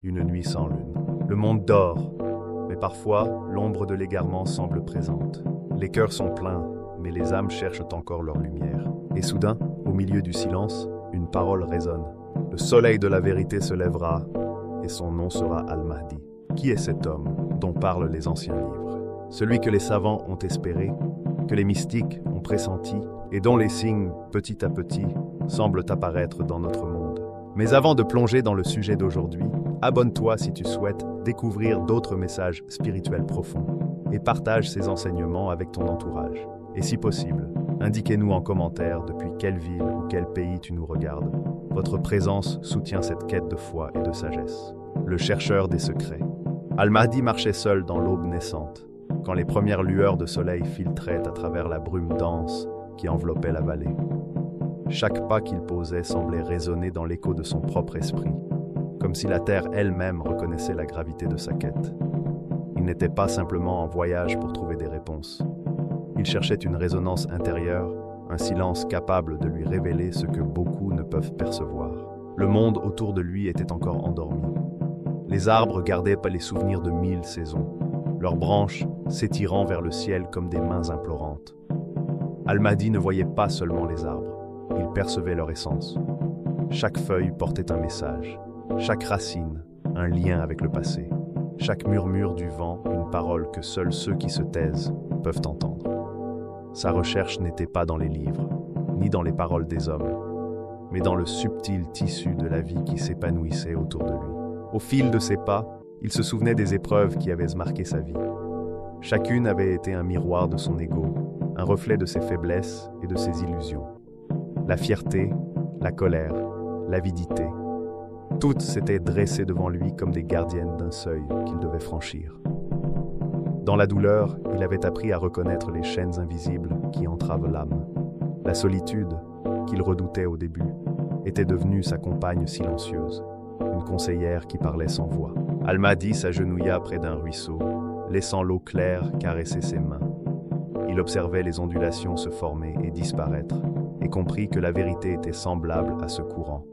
une nuit sans lune. Le monde dort, mais parfois l'ombre de l'égarement semble présente. Les cœurs sont pleins, mais les âmes cherchent encore leur lumière. Et soudain, au milieu du silence, une parole résonne. Le soleil de la vérité se lèvera, et son nom sera Al-Mahdi. Qui est cet homme dont parlent les anciens livres? Celui que les savants ont espéré, que les mystiques ont pressenti, et dont les signes, petit à petit, semblent apparaître dans notre monde. Mais avant de plonger dans le sujet d'aujourd'hui, abonne-toi si tu souhaites découvrir d'autres messages spirituels profonds et partage ces enseignements avec ton entourage. Et si possible, indiquez-nous en commentaire depuis quelle ville ou quel pays tu nous regardes. Votre présence soutient cette quête de foi et de sagesse. Le chercheur des secrets. Al-Mahdi marchait seul dans l'aube naissante, quand les premières lueurs de soleil filtraient à travers la brume dense qui enveloppait la vallée. Chaque pas qu'il posait semblait résonner dans l'écho de son propre esprit, comme si la terre elle-même reconnaissait la gravité de sa quête. Il n'était pas simplement en voyage pour trouver des réponses. Il cherchait une résonance intérieure, un silence capable de lui révéler ce que beaucoup ne peuvent percevoir. Le monde autour de lui était encore endormi. Les arbres gardaient les souvenirs de 1000 saisons, leurs branches s'étirant vers le ciel comme des mains implorantes. Al-Mahdi ne voyait pas seulement les arbres, il percevait leur essence. Chaque feuille portait un message, chaque racine, un lien avec le passé, chaque murmure du vent, une parole que seuls ceux qui se taisent peuvent entendre. Sa recherche n'était pas dans les livres, ni dans les paroles des hommes, mais dans le subtil tissu de la vie qui s'épanouissait autour de lui. Au fil de ses pas, il se souvenait des épreuves qui avaient marqué sa vie. Chacune avait été un miroir de son ego, un reflet de ses faiblesses et de ses illusions. La fierté, la colère, l'avidité, toutes s'étaient dressées devant lui comme des gardiennes d'un seuil qu'il devait franchir. Dans la douleur, il avait appris à reconnaître les chaînes invisibles qui entravent l'âme. La solitude, qu'il redoutait au début, était devenue sa compagne silencieuse, une conseillère qui parlait sans voix. Al-Mahdi s'agenouilla près d'un ruisseau, laissant l'eau claire caresser ses mains. Il observait les ondulations se former et disparaître, et comprit que la vérité était semblable à ce courant,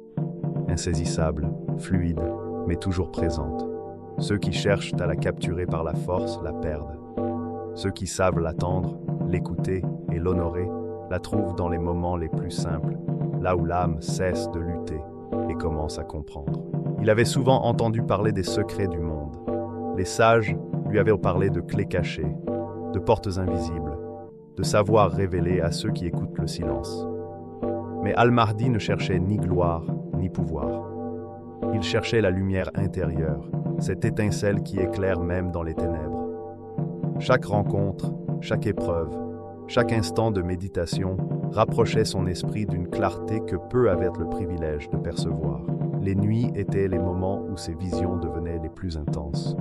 insaisissable, fluide, mais toujours présente. Ceux qui cherchent à la capturer par la force la perdent. Ceux qui savent l'attendre, l'écouter et l'honorer la trouvent dans les moments les plus simples, là où l'âme cesse de lutter et commence à comprendre. Il avait souvent entendu parler des secrets du monde. Les sages lui avaient parlé de clés cachées, de portes invisibles, de savoirs révélés à ceux qui écoutent le silence. Mais Al-Mahdi ne cherchait ni gloire ni pouvoir. Il cherchait la lumière intérieure, cette étincelle qui éclaire même dans les ténèbres. Chaque rencontre, chaque épreuve, chaque instant de méditation rapprochait son esprit d'une clarté que peu avaient le privilège de percevoir. Les nuits étaient les moments où ses visions devenaient les plus intenses.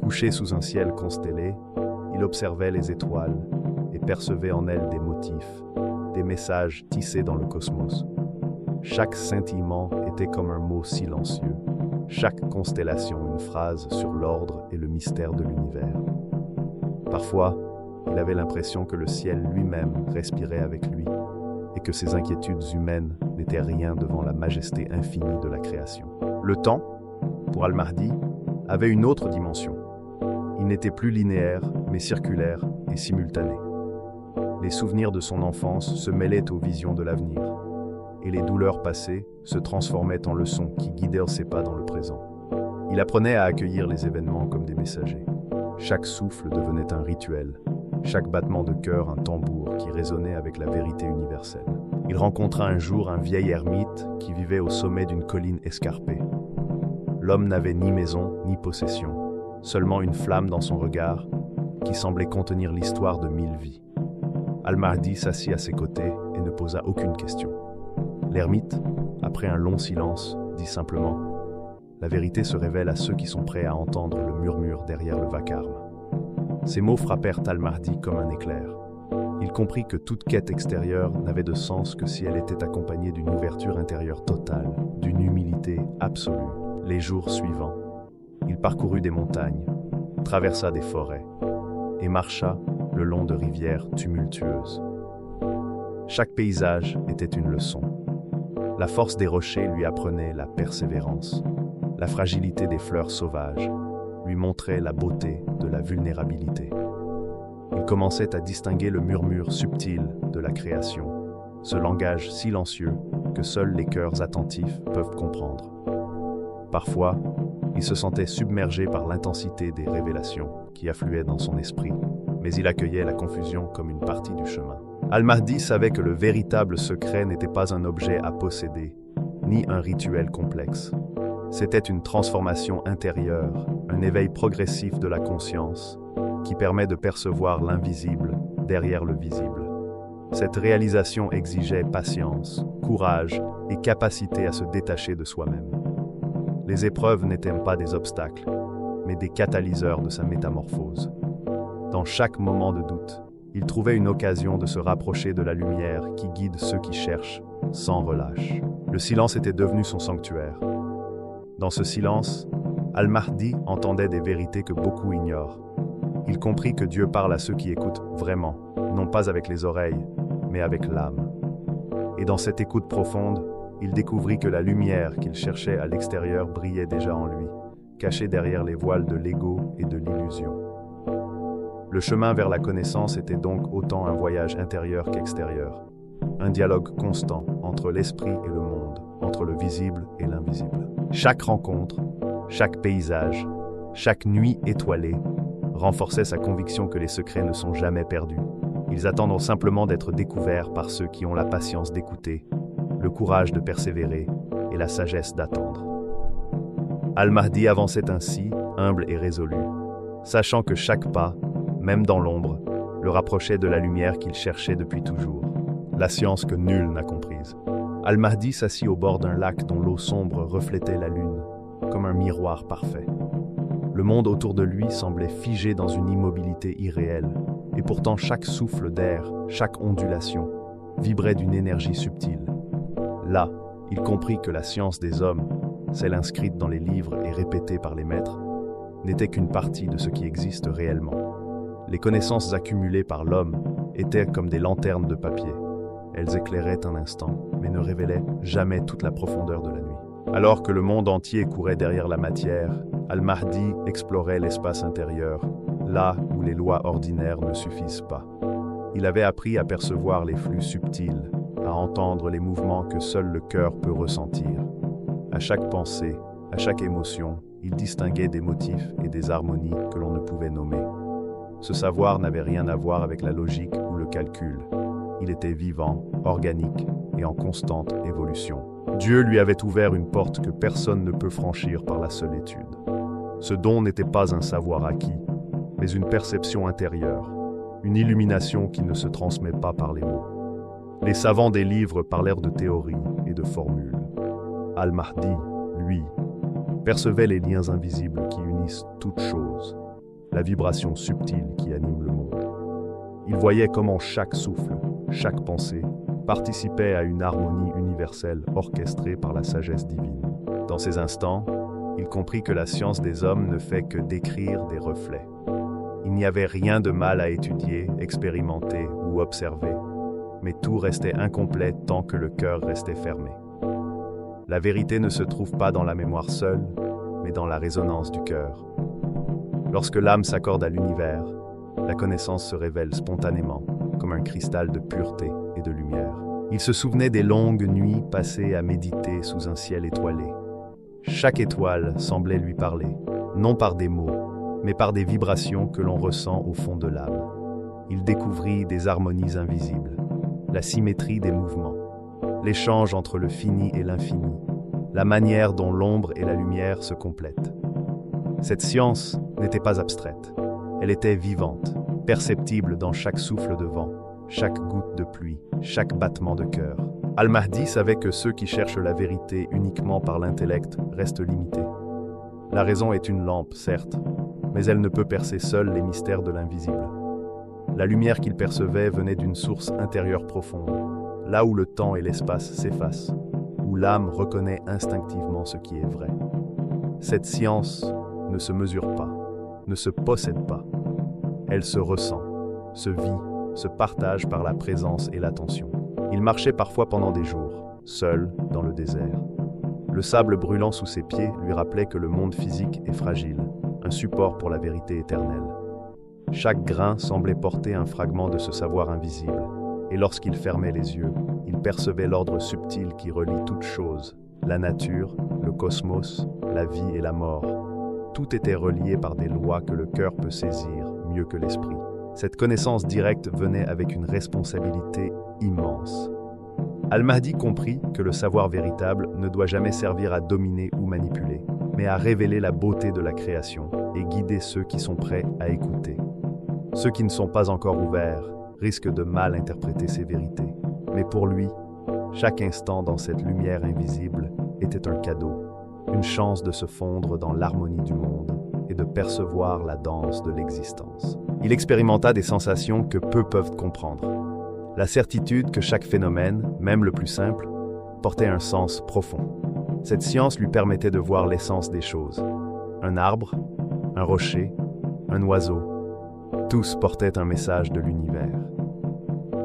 Couché sous un ciel constellé, il observait les étoiles et percevait en elles des motifs, des messages tissés dans le cosmos. Chaque scintillement était comme un mot silencieux, chaque constellation une phrase sur l'ordre et le mystère de l'univers. Parfois, il avait l'impression que le ciel lui-même respirait avec lui et que ses inquiétudes humaines n'étaient rien devant la majesté infinie de la création. Le temps, pour Al-Mahdi, avait une autre dimension. Il n'était plus linéaire, mais circulaire et simultané. Les souvenirs de son enfance se mêlaient aux visions de l'avenir, et les douleurs passées se transformaient en leçons qui guidèrent ses pas dans le présent. Il apprenait à accueillir les événements comme des messagers. Chaque souffle devenait un rituel, chaque battement de cœur un tambour qui résonnait avec la vérité universelle. Il rencontra un jour un vieil ermite qui vivait au sommet d'une colline escarpée. L'homme n'avait ni maison ni possession, seulement une flamme dans son regard qui semblait contenir l'histoire de 1000 vies. Al-Mahdi s'assit à ses côtés et ne posa aucune question. L'ermite, après un long silence, dit simplement « La vérité se révèle à ceux qui sont prêts à entendre le murmure derrière le vacarme. » Ces mots frappèrent Al-Mahdi comme un éclair. Il comprit que toute quête extérieure n'avait de sens que si elle était accompagnée d'une ouverture intérieure totale, d'une humilité absolue. Les jours suivants, il parcourut des montagnes, traversa des forêts et marcha le long de rivières tumultueuses. Chaque paysage était une leçon. La force des rochers lui apprenait la persévérance. La fragilité des fleurs sauvages lui montrait la beauté de la vulnérabilité. Il commençait à distinguer le murmure subtil de la création, ce langage silencieux que seuls les cœurs attentifs peuvent comprendre. Parfois, il se sentait submergé par l'intensité des révélations qui affluaient dans son esprit, mais il accueillait la confusion comme une partie du chemin. Al-Mahdi savait que le véritable secret n'était pas un objet à posséder, ni un rituel complexe. C'était une transformation intérieure, un éveil progressif de la conscience qui permet de percevoir l'invisible derrière le visible. Cette réalisation exigeait patience, courage et capacité à se détacher de soi-même. Les épreuves n'étaient pas des obstacles, mais des catalyseurs de sa métamorphose. Dans chaque moment de doute, il trouvait une occasion de se rapprocher de la lumière qui guide ceux qui cherchent sans relâche. Le silence était devenu son sanctuaire. Dans ce silence, Al-Mahdi entendait des vérités que beaucoup ignorent. Il comprit que Dieu parle à ceux qui écoutent vraiment, non pas avec les oreilles, mais avec l'âme. Et dans cette écoute profonde, il découvrit que la lumière qu'il cherchait à l'extérieur brillait déjà en lui, cachée derrière les voiles de l'ego et de l'illusion. Le chemin vers la connaissance était donc autant un voyage intérieur qu'extérieur, un dialogue constant entre l'esprit et le monde, entre le visible et l'invisible. Chaque rencontre, chaque paysage, chaque nuit étoilée renforçait sa conviction que les secrets ne sont jamais perdus. Ils attendent simplement d'être découverts par ceux qui ont la patience d'écouter, le courage de persévérer et la sagesse d'attendre. Al-Mahdi avançait ainsi, humble et résolu, sachant que chaque pas, même dans l'ombre, le rapprochait de la lumière qu'il cherchait depuis toujours, la science que nul n'a comprise. Al-Mahdi s'assit au bord d'un lac dont l'eau sombre reflétait la lune, comme un miroir parfait. Le monde autour de lui semblait figé dans une immobilité irréelle, et pourtant chaque souffle d'air, chaque ondulation, vibrait d'une énergie subtile. Là, il comprit que la science des hommes, celle inscrite dans les livres et répétée par les maîtres, n'était qu'une partie de ce qui existe réellement. Les connaissances accumulées par l'homme étaient comme des lanternes de papier. Elles éclairaient un instant, mais ne révélaient jamais toute la profondeur de la nuit. Alors que le monde entier courait derrière la matière, Al-Mahdi explorait l'espace intérieur, là où les lois ordinaires ne suffisent pas. Il avait appris à percevoir les flux subtils, à entendre les mouvements que seul le cœur peut ressentir. À chaque pensée, à chaque émotion, il distinguait des motifs et des harmonies que l'on ne pouvait nommer. Ce savoir n'avait rien à voir avec la logique ou le calcul. Il était vivant, organique et en constante évolution. Dieu lui avait ouvert une porte que personne ne peut franchir par la seule étude. Ce don n'était pas un savoir acquis, mais une perception intérieure, une illumination qui ne se transmet pas par les mots. Les savants des livres parlèrent de théories et de formules. Al-Mahdi, lui, percevait les liens invisibles qui unissent toutes choses, la vibration subtile qui anime le monde. Il voyait comment chaque souffle, chaque pensée, participait à une harmonie universelle orchestrée par la sagesse divine. Dans ces instants, il comprit que la science des hommes ne fait que décrire des reflets. Il n'y avait rien de mal à étudier, expérimenter ou observer, mais tout restait incomplet tant que le cœur restait fermé. La vérité ne se trouve pas dans la mémoire seule, mais dans la résonance du cœur. Lorsque l'âme s'accorde à l'univers, la connaissance se révèle spontanément, comme un cristal de pureté et de lumière. Il se souvenait des longues nuits passées à méditer sous un ciel étoilé. Chaque étoile semblait lui parler, non par des mots, mais par des vibrations que l'on ressent au fond de l'âme. Il découvrit des harmonies invisibles, la symétrie des mouvements, l'échange entre le fini et l'infini, la manière dont l'ombre et la lumière se complètent. Cette science n'était pas abstraite, elle était vivante, perceptible dans chaque souffle de vent, chaque goutte de pluie, chaque battement de cœur. Al-Mahdi savait que ceux qui cherchent la vérité uniquement par l'intellect restent limités. La raison est une lampe, certes, mais elle ne peut percer seule les mystères de l'invisible. La lumière qu'il percevait venait d'une source intérieure profonde, là où le temps et l'espace s'effacent, où l'âme reconnaît instinctivement ce qui est vrai. Cette science ne se mesure pas, ne se possède pas. Elle se ressent, se vit, se partage par la présence et l'attention. Il marchait parfois pendant des jours, seul, dans le désert. Le sable brûlant sous ses pieds lui rappelait que le monde physique est fragile, un support pour la vérité éternelle. Chaque grain semblait porter un fragment de ce savoir invisible, et lorsqu'il fermait les yeux, il percevait l'ordre subtil qui relie toutes choses, la nature, le cosmos, la vie et la mort. Tout était relié par des lois que le cœur peut saisir mieux que l'esprit. Cette connaissance directe venait avec une responsabilité immense. Al-Mahdi comprit que le savoir véritable ne doit jamais servir à dominer ou manipuler, mais à révéler la beauté de la création et guider ceux qui sont prêts à écouter. Ceux qui ne sont pas encore ouverts risquent de mal interpréter ces vérités. Mais pour lui, chaque instant dans cette lumière invisible était un cadeau, une chance de se fondre dans l'harmonie du monde et de percevoir la danse de l'existence. Il expérimenta des sensations que peu peuvent comprendre. La certitude que chaque phénomène, même le plus simple, portait un sens profond. Cette science lui permettait de voir l'essence des choses. Un arbre, un rocher, un oiseau, tous portaient un message de l'univers.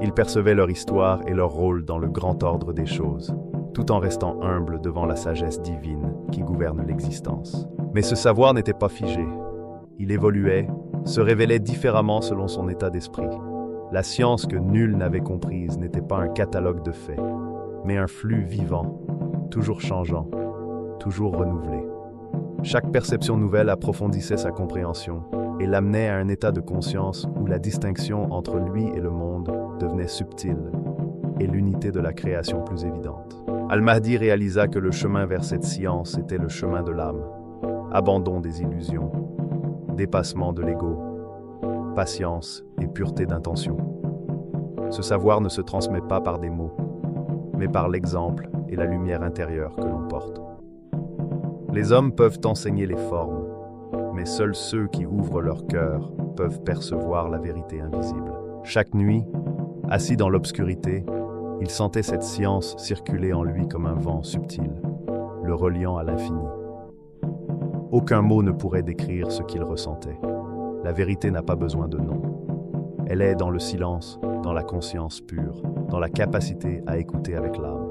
Il percevait leur histoire et leur rôle dans le grand ordre des choses, tout en restant humble devant la sagesse divine qui gouverne l'existence. Mais ce savoir n'était pas figé. Il évoluait, se révélait différemment selon son état d'esprit. La science que nul n'avait comprise n'était pas un catalogue de faits, mais un flux vivant, toujours changeant, toujours renouvelé. Chaque perception nouvelle approfondissait sa compréhension et l'amenait à un état de conscience où la distinction entre lui et le monde devenait subtile et l'unité de la création plus évidente. Al-Mahdi réalisa que le chemin vers cette science était le chemin de l'âme, abandon des illusions, dépassement de l'ego, patience et pureté d'intention. Ce savoir ne se transmet pas par des mots, mais par l'exemple et la lumière intérieure que l'on porte. Les hommes peuvent enseigner les formes, mais seuls ceux qui ouvrent leur cœur peuvent percevoir la vérité invisible. Chaque nuit, assis dans l'obscurité, il sentait cette science circuler en lui comme un vent subtil, le reliant à l'infini. Aucun mot ne pourrait décrire ce qu'il ressentait. La vérité n'a pas besoin de nom. Elle est dans le silence, dans la conscience pure, dans la capacité à écouter avec l'âme.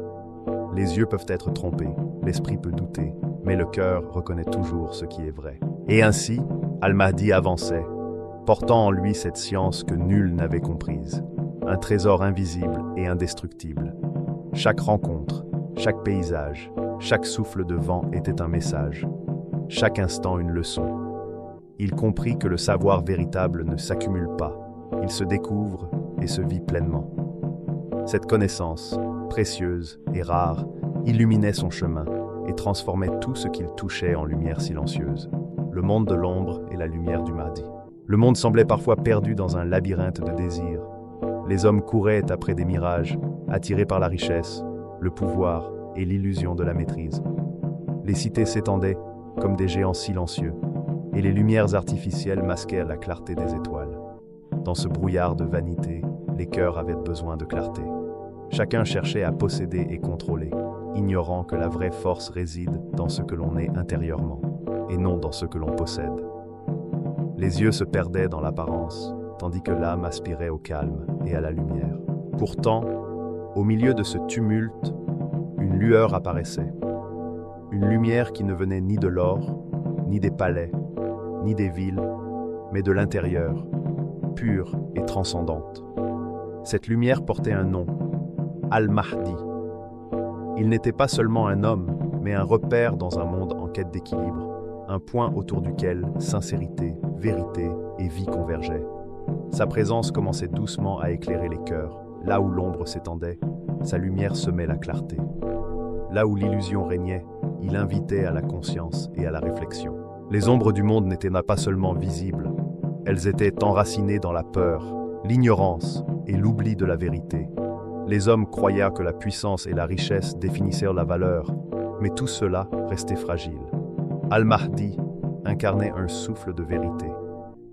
Les yeux peuvent être trompés, l'esprit peut douter, mais le cœur reconnaît toujours ce qui est vrai. Et ainsi, Al-Mahdi avançait, portant en lui cette science que nul n'avait comprise, un trésor invisible et indestructible. Chaque rencontre, chaque paysage, chaque souffle de vent était un message, chaque instant une leçon. Il comprit que le savoir véritable ne s'accumule pas, il se découvre et se vit pleinement. Cette connaissance, précieuse et rare, illuminait son chemin et transformait tout ce qu'il touchait en lumière silencieuse. Le monde de l'ombre et la lumière du Mahdi. Le monde semblait parfois perdu dans un labyrinthe de désirs. Les hommes couraient après des mirages, attirés par la richesse, le pouvoir et l'illusion de la maîtrise. Les cités s'étendaient comme des géants silencieux, et les lumières artificielles masquaient la clarté des étoiles. Dans ce brouillard de vanité, les cœurs avaient besoin de clarté. Chacun cherchait à posséder et contrôler, ignorant que la vraie force réside dans ce que l'on est intérieurement, et non dans ce que l'on possède. Les yeux se perdaient dans l'apparence, tandis que l'âme aspirait au calme et à la lumière. Pourtant, au milieu de ce tumulte, une lueur apparaissait. Une lumière qui ne venait ni de l'or, ni des palais, ni des villes, mais de l'intérieur, pure et transcendante. Cette lumière portait un nom, Al-Mahdi. Il n'était pas seulement un homme, mais un repère dans un monde en quête d'équilibre, un point autour duquel sincérité, vérité et vie convergeaient. Sa présence commençait doucement à éclairer les cœurs. Là où l'ombre s'étendait, sa lumière semait la clarté. Là où l'illusion régnait, il invitait à la conscience et à la réflexion. Les ombres du monde n'étaient pas seulement visibles, elles étaient enracinées dans la peur, l'ignorance et l'oubli de la vérité. Les hommes croyaient que la puissance et la richesse définissaient la valeur, mais tout cela restait fragile. Al-Mahdi incarnait un souffle de vérité,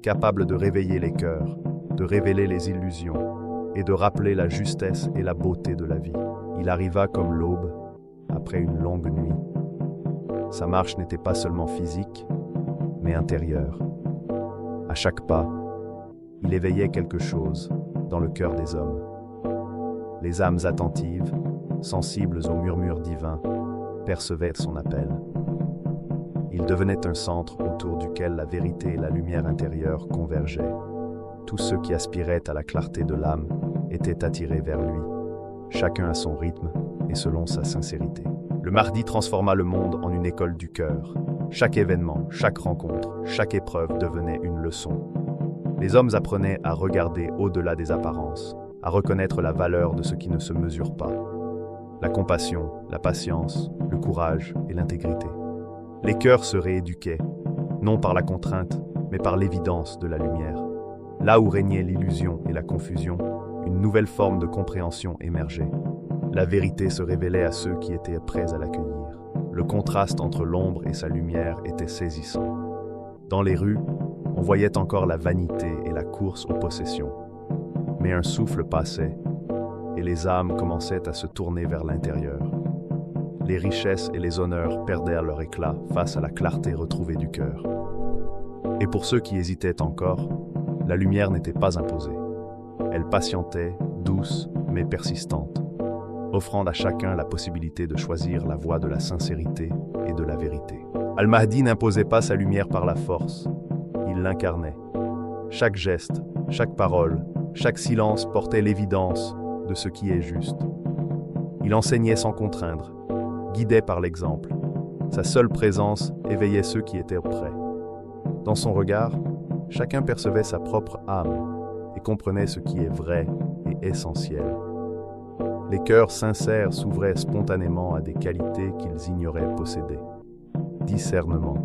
capable de réveiller les cœurs, de révéler les illusions et de rappeler la justesse et la beauté de la vie. Il arriva comme l'aube, après une longue nuit. Sa marche n'était pas seulement physique, mais intérieure. À chaque pas, il éveillait quelque chose dans le cœur des hommes. Les âmes attentives, sensibles aux murmures divins, percevait son appel. Il devenait un centre autour duquel la vérité et la lumière intérieure convergeaient. Tous ceux qui aspiraient à la clarté de l'âme étaient attirés vers lui, chacun à son rythme et selon sa sincérité. Le Mahdi transforma le monde en une école du cœur. Chaque événement, chaque rencontre, chaque épreuve devenait une leçon. Les hommes apprenaient à regarder au-delà des apparences, à reconnaître la valeur de ce qui ne se mesure pas. La compassion, la patience, le courage et l'intégrité. Les cœurs se rééduquaient, non par la contrainte, mais par l'évidence de la lumière. Là où régnait l'illusion et la confusion, une nouvelle forme de compréhension émergeait. La vérité se révélait à ceux qui étaient prêts à l'accueillir. Le contraste entre l'ombre et sa lumière était saisissant. Dans les rues, on voyait encore la vanité et la course aux possessions. Mais un souffle passait, et les âmes commençaient à se tourner vers l'intérieur. Les richesses et les honneurs perdèrent leur éclat face à la clarté retrouvée du cœur. Et pour ceux qui hésitaient encore, la lumière n'était pas imposée. Elle patientait, douce mais persistante, offrant à chacun la possibilité de choisir la voie de la sincérité et de la vérité. Al-Mahdi n'imposait pas sa lumière par la force, il l'incarnait. Chaque geste, chaque parole, chaque silence portait l'évidence de ce qui est juste. Il enseignait sans contraindre, guidait par l'exemple. Sa seule présence éveillait ceux qui étaient prêts. Dans son regard, chacun percevait sa propre âme et comprenait ce qui est vrai et essentiel. Les cœurs sincères s'ouvraient spontanément à des qualités qu'ils ignoraient posséder. Discernement,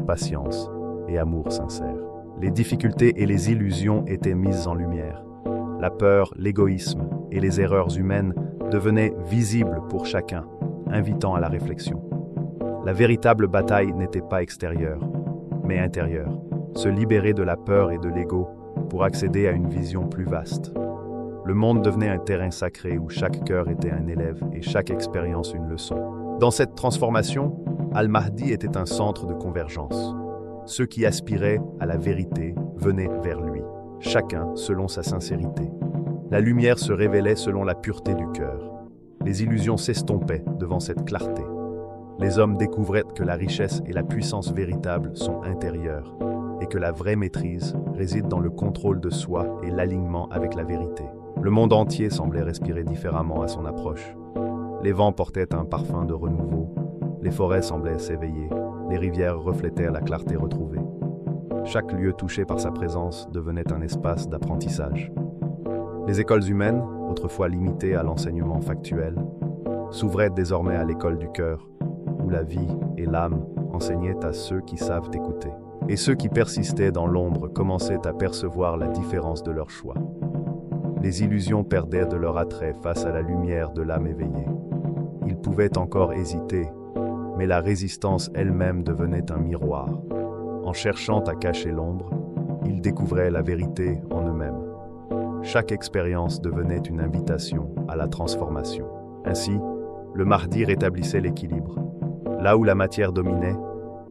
patience et amour sincère. Les difficultés et les illusions étaient mises en lumière. La peur, l'égoïsme et les erreurs humaines devenaient visibles pour chacun, invitant à la réflexion. La véritable bataille n'était pas extérieure, mais intérieure. Se libérer de la peur et de l'ego pour accéder à une vision plus vaste. Le monde devenait un terrain sacré où chaque cœur était un élève et chaque expérience une leçon. Dans cette transformation, Al-Mahdi était un centre de convergence. Ceux qui aspiraient à la vérité venaient vers lui, chacun selon sa sincérité. La lumière se révélait selon la pureté du cœur. Les illusions s'estompaient devant cette clarté. Les hommes découvraient que la richesse et la puissance véritable sont intérieures et que la vraie maîtrise réside dans le contrôle de soi et l'alignement avec la vérité. Le monde entier semblait respirer différemment à son approche. Les vents portaient un parfum de renouveau, les forêts semblaient s'éveiller, les rivières reflétaient la clarté retrouvée. Chaque lieu touché par sa présence devenait un espace d'apprentissage. Les écoles humaines, autrefois limitées à l'enseignement factuel, s'ouvraient désormais à l'école du cœur, où la vie et l'âme enseignaient à ceux qui savent écouter. Et ceux qui persistaient dans l'ombre commençaient à percevoir la différence de leur choix. Les illusions perdaient de leur attrait face à la lumière de l'âme éveillée. Ils pouvaient encore hésiter, mais la résistance elle-même devenait un miroir. En cherchant à cacher l'ombre, ils découvraient la vérité en eux-mêmes. Chaque expérience devenait une invitation à la transformation. Ainsi, le Mahdi rétablissait l'équilibre. Là où la matière dominait,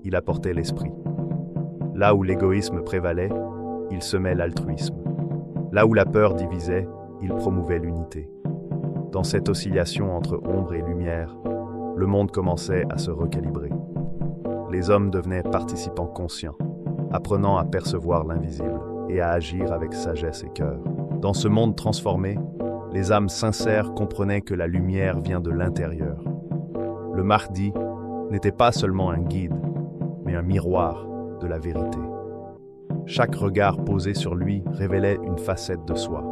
il apportait l'esprit. Là où l'égoïsme prévalait, il semait l'altruisme. Là où la peur divisait, il promouvait l'unité. Dans cette oscillation entre ombre et lumière, le monde commençait à se recalibrer. Les hommes devenaient participants conscients, apprenant à percevoir l'invisible et à agir avec sagesse et cœur. Dans ce monde transformé, les âmes sincères comprenaient que la lumière vient de l'intérieur. Le Mahdi n'était pas seulement un guide, mais un miroir de la vérité. Chaque regard posé sur lui révélait une facette de soi.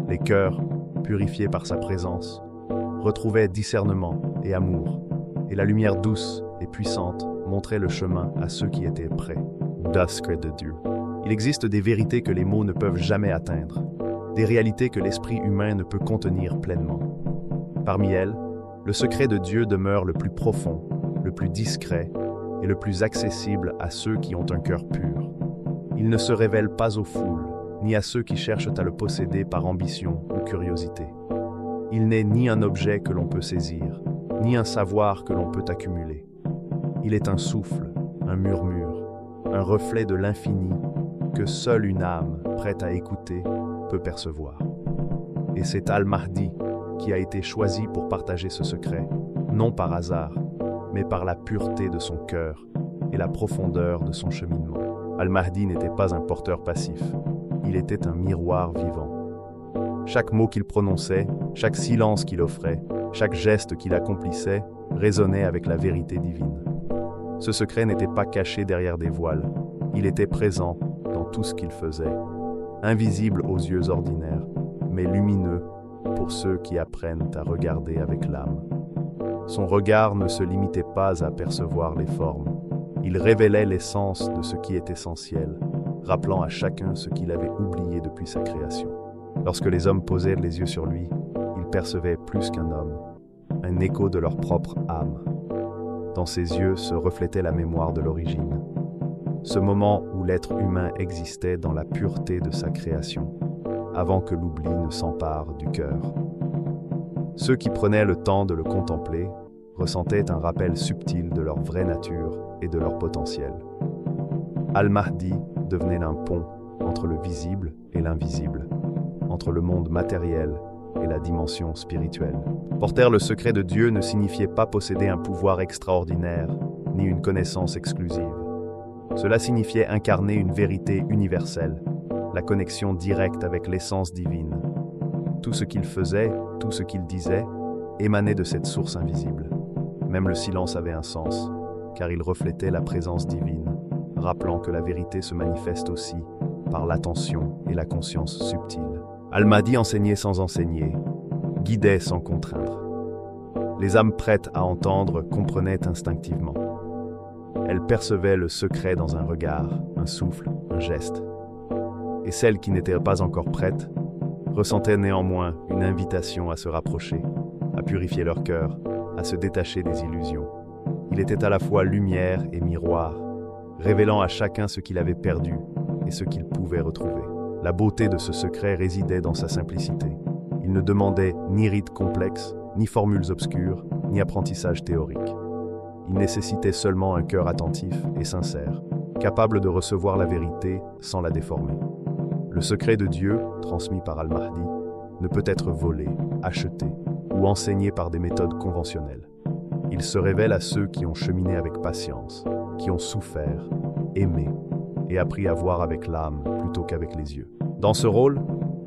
Les cœurs, purifiés par sa présence, retrouvaient discernement et amour, et la lumière douce et puissante montrait le chemin à ceux qui étaient prêts. Dusk de Dieu. Il existe des vérités que les mots ne peuvent jamais atteindre, des réalités que l'esprit humain ne peut contenir pleinement. Parmi elles, le secret de Dieu demeure le plus profond, le plus discret et le plus accessible à ceux qui ont un cœur pur. Il ne se révèle pas aux foules, ni à ceux qui cherchent à le posséder par ambition ou curiosité. Il n'est ni un objet que l'on peut saisir, ni un savoir que l'on peut accumuler. Il est un souffle, un murmure, un reflet de l'infini que seule une âme prête à écouter peut percevoir. Et c'est Al-Mahdi qui a été choisi pour partager ce secret, non par hasard, mais par la pureté de son cœur et la profondeur de son cheminement. Al-Mahdi n'était pas un porteur passif, il était un miroir vivant. Chaque mot qu'il prononçait, chaque silence qu'il offrait, chaque geste qu'il accomplissait résonnait avec la vérité divine. Ce secret n'était pas caché derrière des voiles, il était présent dans tout ce qu'il faisait, invisible aux yeux ordinaires, mais lumineux pour ceux qui apprennent à regarder avec l'âme. Son regard ne se limitait pas à percevoir les formes, il révélait l'essence de ce qui est essentiel, rappelant à chacun ce qu'il avait oublié depuis sa création. Lorsque les hommes posaient les yeux sur lui, ils percevaient plus qu'un homme, un écho de leur propre âme. Dans ses yeux se reflétait la mémoire de l'origine, ce moment où l'être humain existait dans la pureté de sa création, avant que l'oubli ne s'empare du cœur. Ceux qui prenaient le temps de le contempler ressentaient un rappel subtil de leur vraie nature et de leur potentiel. Al-Mahdi devenait un pont entre le visible et l'invisible, entre le monde matériel et la dimension spirituelle. Porter le secret de Dieu ne signifiait pas posséder un pouvoir extraordinaire, ni une connaissance exclusive. Cela signifiait incarner une vérité universelle, la connexion directe avec l'essence divine. Tout ce qu'il faisait, tout ce qu'il disait, émanait de cette source invisible. Même le silence avait un sens, car il reflétait la présence divine, rappelant que la vérité se manifeste aussi par l'attention et la conscience subtile. Al-Mahdi enseignait sans enseigner, guidait sans contraindre. Les âmes prêtes à entendre comprenaient instinctivement. Elles percevaient le secret dans un regard, un souffle, un geste. Et celles qui n'étaient pas encore prêtes ressentaient néanmoins une invitation à se rapprocher, à purifier leur cœur, à se détacher des illusions. Il était à la fois lumière et miroir, révélant à chacun ce qu'il avait perdu et ce qu'il pouvait retrouver. La beauté de ce secret résidait dans sa simplicité. Il ne demandait ni rites complexes, ni formules obscures, ni apprentissage théorique. Il nécessitait seulement un cœur attentif et sincère, capable de recevoir la vérité sans la déformer. Le secret de Dieu, transmis par Al-Mahdi, ne peut être volé, acheté ou enseigné par des méthodes conventionnelles. Il se révèle à ceux qui ont cheminé avec patience, qui ont souffert, aimé et appris à voir avec l'âme plutôt qu'avec les yeux. Dans ce rôle,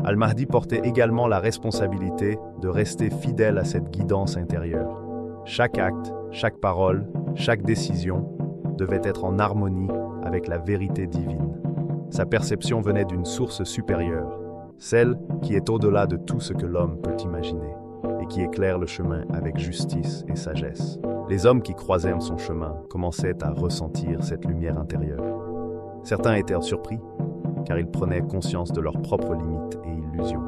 Al-Mahdi portait également la responsabilité de rester fidèle à cette guidance intérieure. Chaque acte, chaque parole, chaque décision devait être en harmonie avec la vérité divine. Sa perception venait d'une source supérieure, celle qui est au-delà de tout ce que l'homme peut imaginer et qui éclaire le chemin avec justice et sagesse. Les hommes qui croisaient son chemin commençaient à ressentir cette lumière intérieure. Certains étaient surpris, car ils prenaient conscience de leurs propres limites et illusions.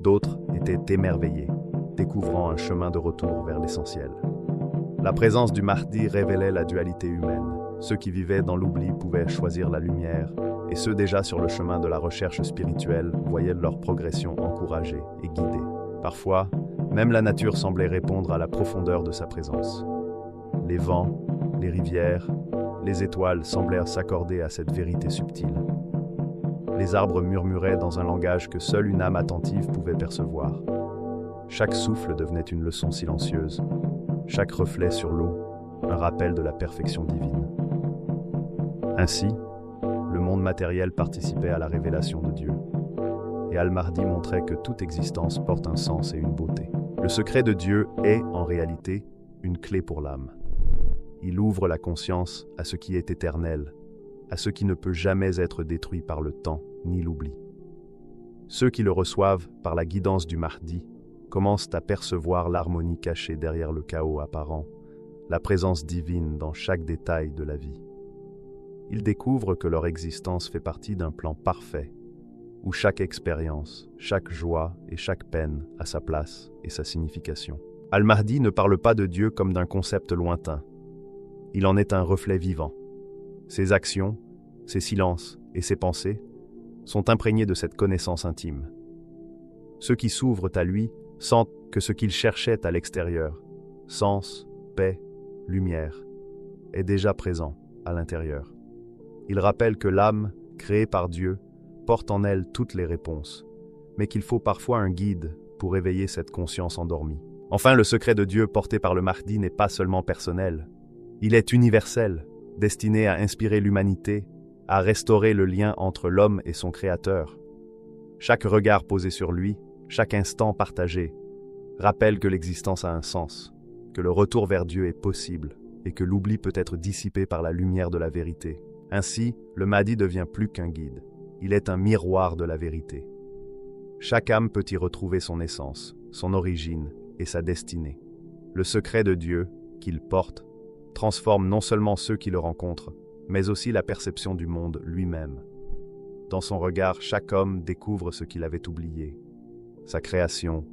D'autres étaient émerveillés, découvrant un chemin de retour vers l'essentiel. La présence du Mahdi révélait la dualité humaine. Ceux qui vivaient dans l'oubli pouvaient choisir la lumière, et ceux déjà sur le chemin de la recherche spirituelle voyaient leur progression encouragée et guidée. Parfois, même la nature semblait répondre à la profondeur de sa présence. Les vents, les rivières, les étoiles semblèrent s'accorder à cette vérité subtile. Les arbres murmuraient dans un langage que seule une âme attentive pouvait percevoir. Chaque souffle devenait une leçon silencieuse, chaque reflet sur l'eau, un rappel de la perfection divine. Ainsi, le monde matériel participait à la révélation de Dieu, et Al-Mahdi montrait que toute existence porte un sens et une beauté. Le secret de Dieu est, en réalité, une clé pour l'âme. Il ouvre la conscience à ce qui est éternel, à ce qui ne peut jamais être détruit par le temps ni l'oubli. Ceux qui le reçoivent par la guidance du Mahdi commencent à percevoir l'harmonie cachée derrière le chaos apparent, la présence divine dans chaque détail de la vie. Ils découvrent que leur existence fait partie d'un plan parfait, où chaque expérience, chaque joie et chaque peine a sa place et sa signification. Al-Mahdi ne parle pas de Dieu comme d'un concept lointain. Il en est un reflet vivant. Ses actions, ses silences et ses pensées sont imprégnés de cette connaissance intime. Ceux qui s'ouvrent à lui sentent que ce qu'ils cherchaient à l'extérieur, sens, paix, lumière, est déjà présent à l'intérieur. Il rappelle que l'âme, créée par Dieu, porte en elle toutes les réponses, mais qu'il faut parfois un guide pour éveiller cette conscience endormie. Enfin, le secret de Dieu porté par le Mahdi n'est pas seulement personnel, Il est universel, destiné à inspirer l'humanité, à restaurer le lien entre l'homme et son Créateur. Chaque regard posé sur lui, chaque instant partagé, rappelle que l'existence a un sens, que le retour vers Dieu est possible et que l'oubli peut être dissipé par la lumière de la vérité. Ainsi, le Mahdi devient plus qu'un guide. Il est un miroir de la vérité. Chaque âme peut y retrouver son essence, son origine et sa destinée. Le secret de Dieu, qu'il porte, transforme non seulement ceux qui le rencontrent, mais aussi la perception du monde lui-même. Dans son regard, chaque homme découvre ce qu'il avait oublié, sa création,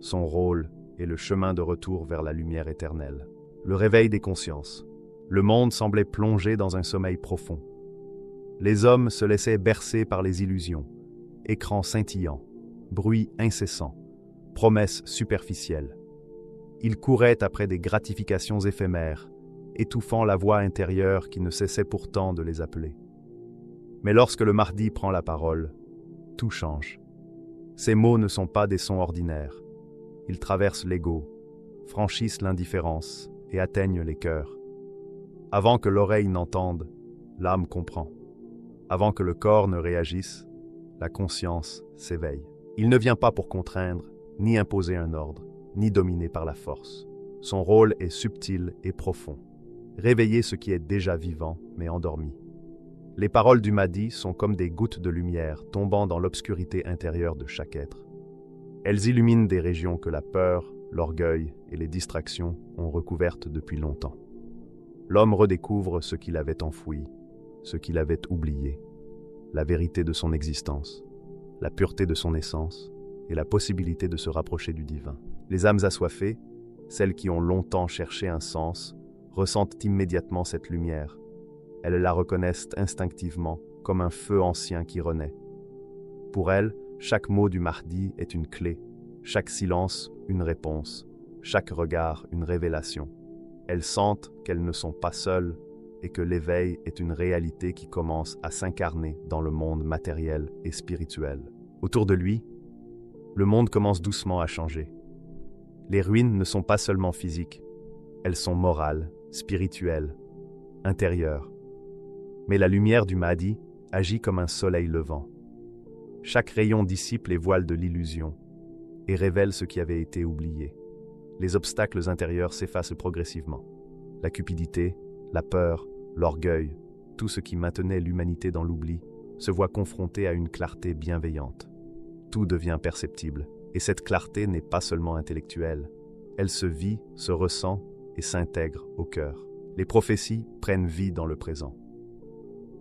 son rôle et le chemin de retour vers la lumière éternelle. Le réveil des consciences. Le monde semblait plongé dans un sommeil profond. Les hommes se laissaient bercer par les illusions, écrans scintillants, bruits incessants, promesses superficielles. Ils couraient après des gratifications éphémères, étouffant la voix intérieure qui ne cessait pourtant de les appeler. Mais lorsque le Mahdi prend la parole, tout change. Ces mots ne sont pas des sons ordinaires. Ils traversent l'ego, franchissent l'indifférence et atteignent les cœurs. Avant que l'oreille n'entende, l'âme comprend. Avant que le corps ne réagisse, la conscience s'éveille. Il ne vient pas pour contraindre, ni imposer un ordre, ni dominer par la force. Son rôle est subtil et profond. Réveiller ce qui est déjà vivant, mais endormi. Les paroles du Mahdi sont comme des gouttes de lumière tombant dans l'obscurité intérieure de chaque être. Elles illuminent des régions que la peur, l'orgueil et les distractions ont recouvertes depuis longtemps. L'homme redécouvre ce qu'il avait enfoui, ce qu'il avait oublié, la vérité de son existence, la pureté de son essence et la possibilité de se rapprocher du divin. Les âmes assoiffées, celles qui ont longtemps cherché un sens, ressentent immédiatement cette lumière. Elles la reconnaissent instinctivement comme un feu ancien qui renaît. Pour elles, chaque mot du Mahdi est une clé, chaque silence une réponse, chaque regard une révélation. Elles sentent qu'elles ne sont pas seules et que l'éveil est une réalité qui commence à s'incarner dans le monde matériel et spirituel. Autour de lui, le monde commence doucement à changer. Les ruines ne sont pas seulement physiques, elles sont morales, spirituelles, intérieures. Mais la lumière du Mahdi agit comme un soleil levant. Chaque rayon dissipe les voiles de l'illusion et révèle ce qui avait été oublié. Les obstacles intérieurs s'effacent progressivement. La cupidité, la peur, l'orgueil, tout ce qui maintenait l'humanité dans l'oubli, se voit confronté à une clarté bienveillante. Tout devient perceptible, et cette clarté n'est pas seulement intellectuelle. Elle se vit, se ressent et s'intègre au cœur. Les prophéties prennent vie dans le présent.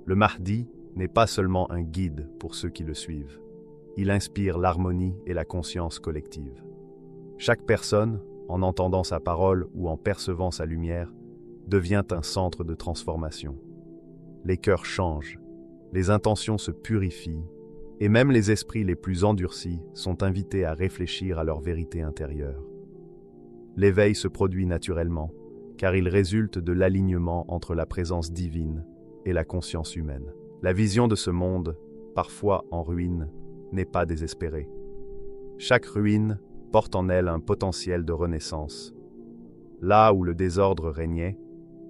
Le Mahdi n'est pas seulement un guide pour ceux qui le suivent. Il inspire l'harmonie et la conscience collective. Chaque personne, en entendant sa parole ou en percevant sa lumière, devient un centre de transformation. Les cœurs changent, les intentions se purifient, et même les esprits les plus endurcis sont invités à réfléchir à leur vérité intérieure. L'éveil se produit naturellement, car il résulte de l'alignement entre la présence divine et la conscience humaine. La vision de ce monde, parfois en ruine, n'est pas désespérée. Chaque ruine porte en elle un potentiel de renaissance. Là où le désordre régnait,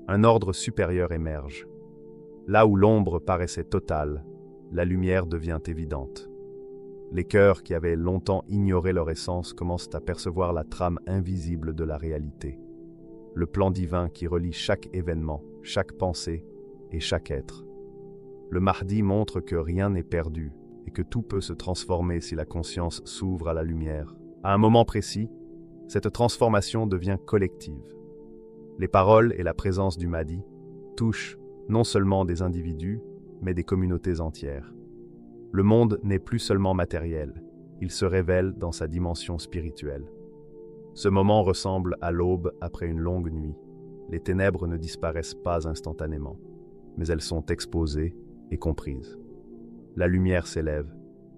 un ordre supérieur émerge. Là où l'ombre paraissait totale, la lumière devient évidente. Les cœurs qui avaient longtemps ignoré leur essence commencent à percevoir la trame invisible de la réalité. Le plan divin qui relie chaque événement, chaque pensée et chaque être. Le Mahdi montre que rien n'est perdu et que tout peut se transformer si la conscience s'ouvre à la lumière. À un moment précis, cette transformation devient collective. Les paroles et la présence du Mahdi touchent non seulement des individus, mais des communautés entières. Le monde n'est plus seulement matériel, il se révèle dans sa dimension spirituelle. Ce moment ressemble à l'aube après une longue nuit. Les ténèbres ne disparaissent pas instantanément, mais elles sont exposées et comprises. La lumière s'élève,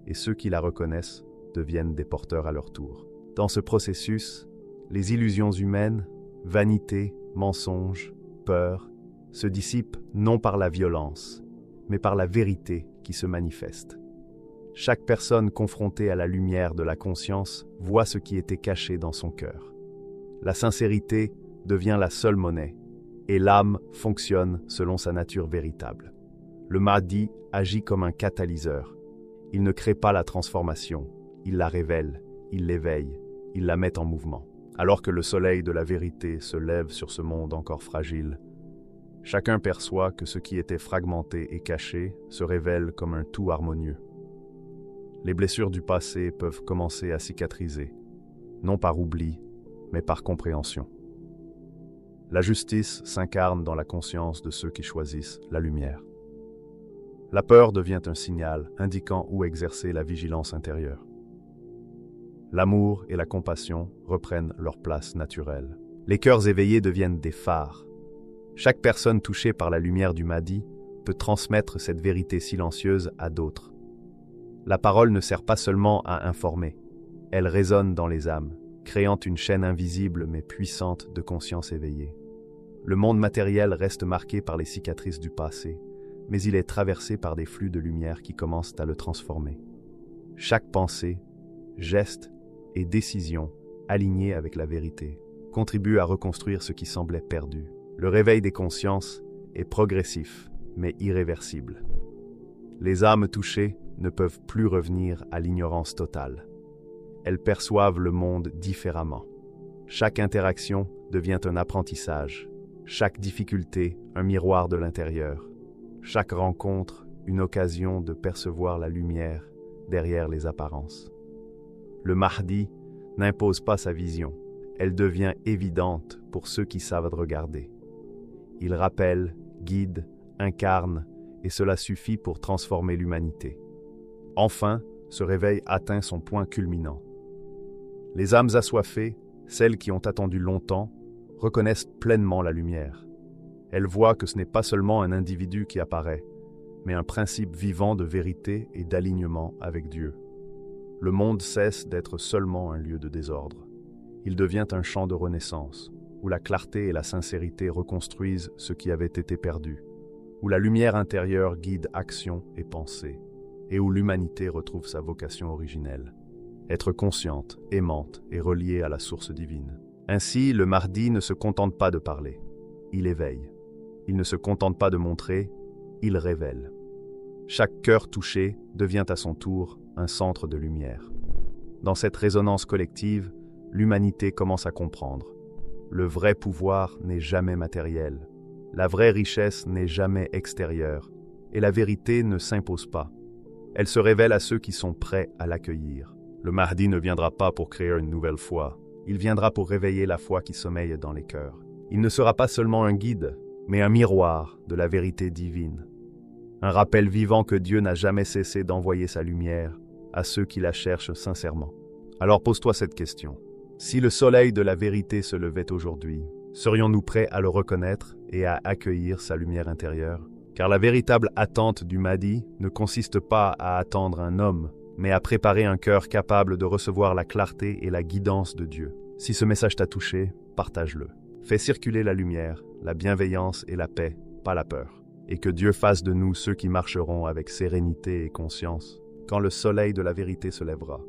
et ceux qui la reconnaissent deviennent des porteurs à leur tour. Dans ce processus, les illusions humaines, vanité, mensonges, peur, se dissipent non par la violence, mais par la vérité qui se manifeste. Chaque personne confrontée à la lumière de la conscience voit ce qui était caché dans son cœur. La sincérité devient la seule monnaie, et l'âme fonctionne selon sa nature véritable. Le Mahdi agit comme un catalyseur. Il ne crée pas la transformation, il la révèle, il l'éveille, il la met en mouvement. Alors que le soleil de la vérité se lève sur ce monde encore fragile, chacun perçoit que ce qui était fragmenté et caché se révèle comme un tout harmonieux. Les blessures du passé peuvent commencer à cicatriser, non par oubli, mais par compréhension. La justice s'incarne dans la conscience de ceux qui choisissent la lumière. La peur devient un signal indiquant où exercer la vigilance intérieure. L'amour et la compassion reprennent leur place naturelle. Les cœurs éveillés deviennent des phares. Chaque personne touchée par la lumière du Mahdi peut transmettre cette vérité silencieuse à d'autres. La parole ne sert pas seulement à informer, elle résonne dans les âmes, créant une chaîne invisible mais puissante de conscience éveillée. Le monde matériel reste marqué par les cicatrices du passé, mais il est traversé par des flux de lumière qui commencent à le transformer. Chaque pensée, geste et décision alignée avec la vérité contribue à reconstruire ce qui semblait perdu. Le réveil des consciences est progressif, mais irréversible. Les âmes touchées ne peuvent plus revenir à l'ignorance totale. Elles perçoivent le monde différemment. Chaque interaction devient un apprentissage, chaque difficulté un miroir de l'intérieur, chaque rencontre une occasion de percevoir la lumière derrière les apparences. Le Mahdi n'impose pas sa vision, elle devient évidente pour ceux qui savent regarder. Il rappelle, guide, incarne, et cela suffit pour transformer l'humanité. Enfin, ce réveil atteint son point culminant. Les âmes assoiffées, celles qui ont attendu longtemps, reconnaissent pleinement la lumière. Elles voient que ce n'est pas seulement un individu qui apparaît, mais un principe vivant de vérité et d'alignement avec Dieu. Le monde cesse d'être seulement un lieu de désordre. Il devient un champ de renaissance, où la clarté et la sincérité reconstruisent ce qui avait été perdu, où la lumière intérieure guide action et pensée, et où l'humanité retrouve sa vocation originelle, être consciente, aimante et reliée à la source divine. Ainsi, le Mahdi ne se contente pas de parler, il éveille. Il ne se contente pas de montrer, il révèle. Chaque cœur touché devient à son tour un centre de lumière. Dans cette résonance collective, l'humanité commence à comprendre. Le vrai pouvoir n'est jamais matériel, la vraie richesse n'est jamais extérieure, et la vérité ne s'impose pas. Elle se révèle à ceux qui sont prêts à l'accueillir. Le Mahdi ne viendra pas pour créer une nouvelle foi, il viendra pour réveiller la foi qui sommeille dans les cœurs. Il ne sera pas seulement un guide, mais un miroir de la vérité divine. Un rappel vivant que Dieu n'a jamais cessé d'envoyer sa lumière à ceux qui la cherchent sincèrement. Alors pose-toi cette question. Si le soleil de la vérité se levait aujourd'hui, serions-nous prêts à le reconnaître et à accueillir sa lumière intérieure? Car la véritable attente du Mahdi ne consiste pas à attendre un homme, mais à préparer un cœur capable de recevoir la clarté et la guidance de Dieu. Si ce message t'a touché, partage-le. Fais circuler la lumière, la bienveillance et la paix, pas la peur. Et que Dieu fasse de nous ceux qui marcheront avec sérénité et conscience quand le soleil de la vérité se lèvera.